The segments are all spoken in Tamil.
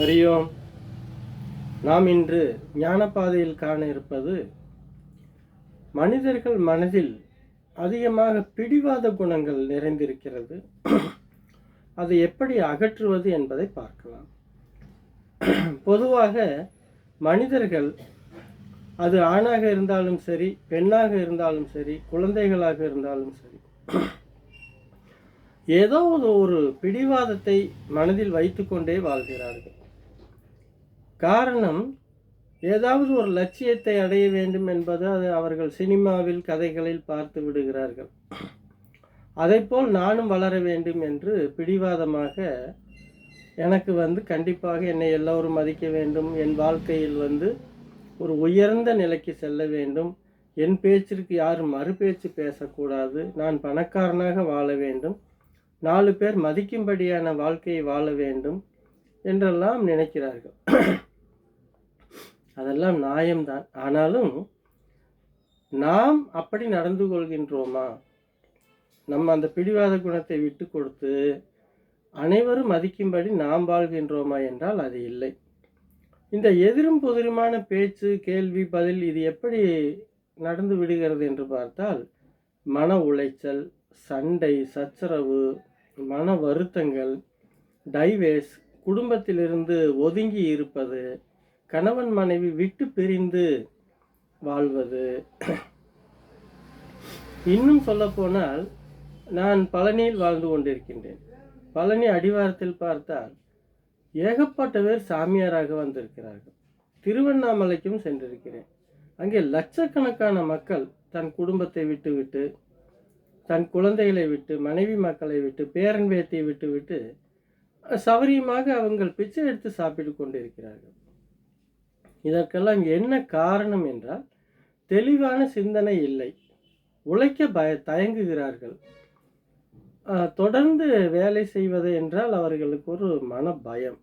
ஹரியோம். நாம் இன்று ஞானப்பாதையில் காண இருப்பது, மனிதர்கள் மனதில் அதிகமாக பிடிவாத குணங்கள் நிறைந்திருக்கிறது. அதை எப்படி அகற்றுவது என்பதை பார்க்கலாம். பொதுவாக மனிதர்கள், அது ஆணாக இருந்தாலும் சரி, பெண்ணாக இருந்தாலும் சரி, குழந்தைகளாக இருந்தாலும் சரி, ஏதோ ஒரு பிடிவாதத்தை மனதில் வைத்துக்கொண்டே வாழ்கிறார்கள். காரணம், ஏதாவது ஒரு லட்சியத்தை அடைய வேண்டும் என்பது அது அவர்கள் சினிமாவில், கதைகளில் பார்த்து விடுகிறார்கள். அதைப்போல் நானும் வளர வேண்டும் என்று பிடிவாதமாக, எனக்கு கண்டிப்பாக என்னை எல்லோரும் மதிக்க வேண்டும், என் வாழ்க்கையில் ஒரு உயர்ந்த நிலைக்கு செல்ல வேண்டும், என் பேச்சிற்கு யாரும் மறுபேச்சு பேசக்கூடாது, நான் பணக்காரனாக வாழ வேண்டும், 4 பேர் மதிக்கும்படியான வாழ்க்கையை வாழ வேண்டும் என்றெல்லாம் நினைக்கிறார்கள். அதெல்லாம் நியாயம்தான். ஆனாலும் நாம் அப்படி நடந்து கொள்கின்றோமா? நம்ம அந்த பிடிவாத குணத்தை விட்டு கொடுத்து அனைவரும் மதிக்கும்படி நாம் வாழ்கின்றோமா என்றால் அது இல்லை. இந்த எதிரும் புதிருமான பேச்சு, கேள்வி, பதில் இது எப்படி நடந்து விடுகிறது என்று பார்த்தால், மன உளைச்சல், சண்டை, சச்சரவு, மன வருத்தங்கள், டைவேர்ஸ், குடும்பத்திலிருந்து ஒதுங்கி இருப்பது, கணவன் மனைவி விட்டு பிரிந்து வாழ்வது. இன்னும் சொல்ல போனால், நான் பழனியில் வாழ்ந்து கொண்டிருக்கின்றேன். பழனி அடிவாரத்தில் பார்த்தால் ஏகப்பட்ட பேர் சாமியாராக வந்திருக்கிறார்கள். திருவண்ணாமலைக்கும் சென்றிருக்கிறேன். அங்கே லட்சக்கணக்கான மக்கள் தன் குடும்பத்தை விட்டுவிட்டு, தன் குழந்தைகளை விட்டு, மனைவி மக்களை விட்டு, பேரன் பேத்தியை விட்டு சௌரியமாக அவங்கள் பிச்சை எடுத்து சாப்பிட்டு கொண்டிருக்கிறார்கள். இதற்கெல்லாம் என்ன காரணம் என்றால், தெளிவான சிந்தனை இல்லை. உழைக்க தயங்குகிறார்கள். தொடர்ந்து வேலை செய்வது என்றால் அவர்களுக்கு ஒரு மன பயம்.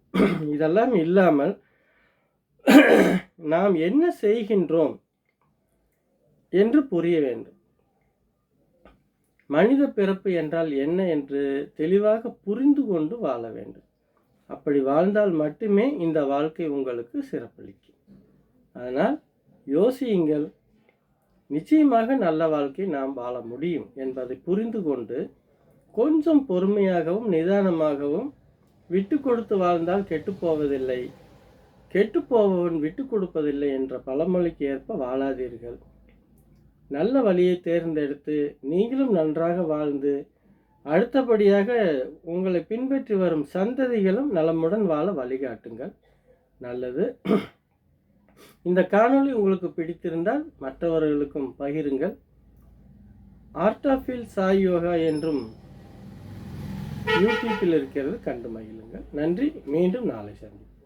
இதெல்லாம் இல்லாமல் நாம் என்ன செய்கின்றோம் என்று புரிய வேண்டும். மனித பிறப்பு என்றால் என்ன என்று தெளிவாக புரிந்து கொண்டு வாழ வேண்டும். அப்படி வாழ்ந்தால் மட்டுமே இந்த வாழ்க்கை உங்களுக்கு சிறப்பளிக்கும். அதனால் யோசியுங்கள். நிச்சயமாக நல்ல வாழ்க்கை நாம் வாழ முடியும் என்பதை புரிந்து கொண்டு, கொஞ்சம் பொறுமையாகவும் நிதானமாகவும் விட்டு கொடுத்து வாழ்ந்தால் கெட்டுப்போவதில்லை, கெட்டுப்போவன் விட்டு கொடுப்பதில்லை என்ற பழமொழிக்கு ஏற்ப வாழாதீர்கள். நல்ல வழியை தேர்ந்தெடுத்து நீங்களும் நன்றாக வாழ்ந்து, அடுத்தபடியாக உங்களை பின்பற்றி வரும் சந்ததிகளும் நலமுடன் வாழ வழிகாட்டுங்கள். நல்லது. இந்த காணொளி உங்களுக்கு பிடித்திருந்தால் மற்றவர்களுக்கும் பகிருங்கள். ஆர்ட் ஆஃப் சாய் யோகா என்றும் யூடியூப்பில் இருக்கிறது, கண்டு மகிழுங்கள். நன்றி. மீண்டும் நாளை சந்திப்போம்.